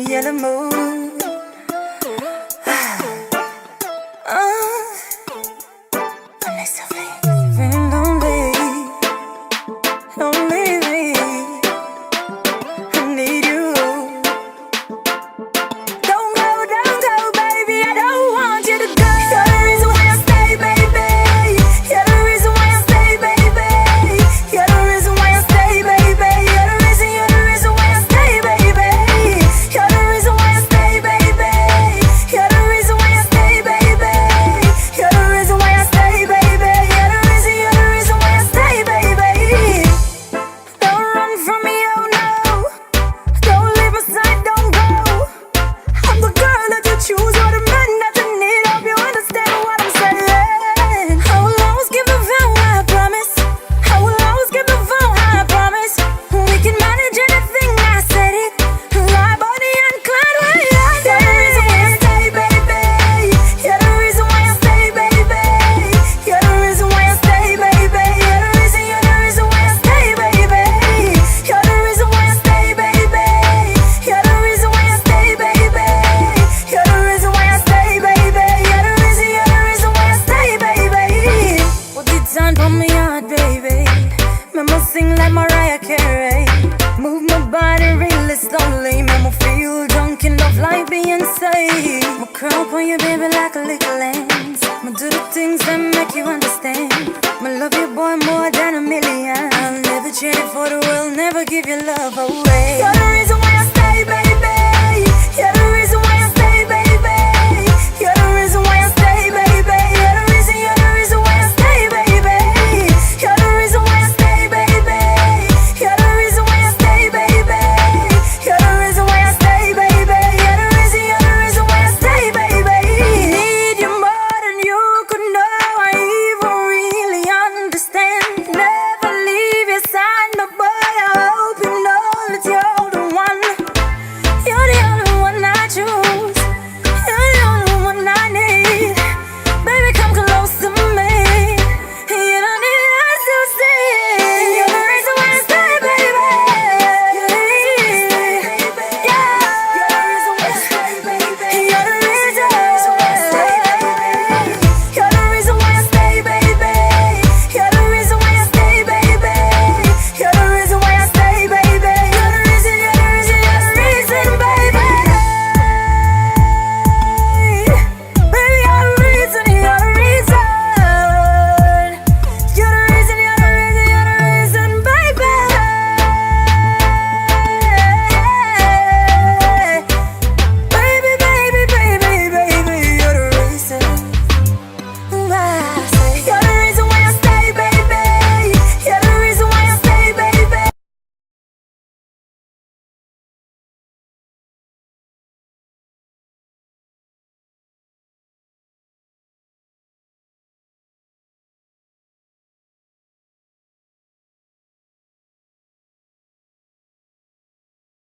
Yellow moon. Lonely, lonely me. I need you. Don't go, baby. I don't want you to go. You're the reason why I stay, baby. You're the reason why I stay, baby. You're the reason why I stay, baby. You're the reason why I stay, baby. You're the reason why I stay, baby. You're the reason why I stay, baby. You're the reason why I stay, baby. You're the reason why I stay, baby. Don't run from me, oh no. Don't leave my side, don't go. I'm the girl that you choose, you're the man that you need. Hope you understand what I'm saying. I will always give the vow, I promise. I will always give the vow, I promise. We can manage anything, I said it. Lie, Bonnie and Clyde, well, yeah. You're the reason why I stay, baby. You're the reason why I stay, baby. You're the reason why I stay, baby. You're the reason why I stay, baby. You're the reason why I stay, baby. You're the reason why I stay, baby. You're the reason why I stay, baby. You're the reason why I stay, baby. Put it down for me hard, baby. Mama sing like Mariah Carey. Move my body really slowly. Mama feel drunk in love like Beyonce. I'ma curl on you, baby, like a little lambs. I'ma do the things that make you understand. I'ma love you, boy, more than a million. I'll never change for the world, never give your love away.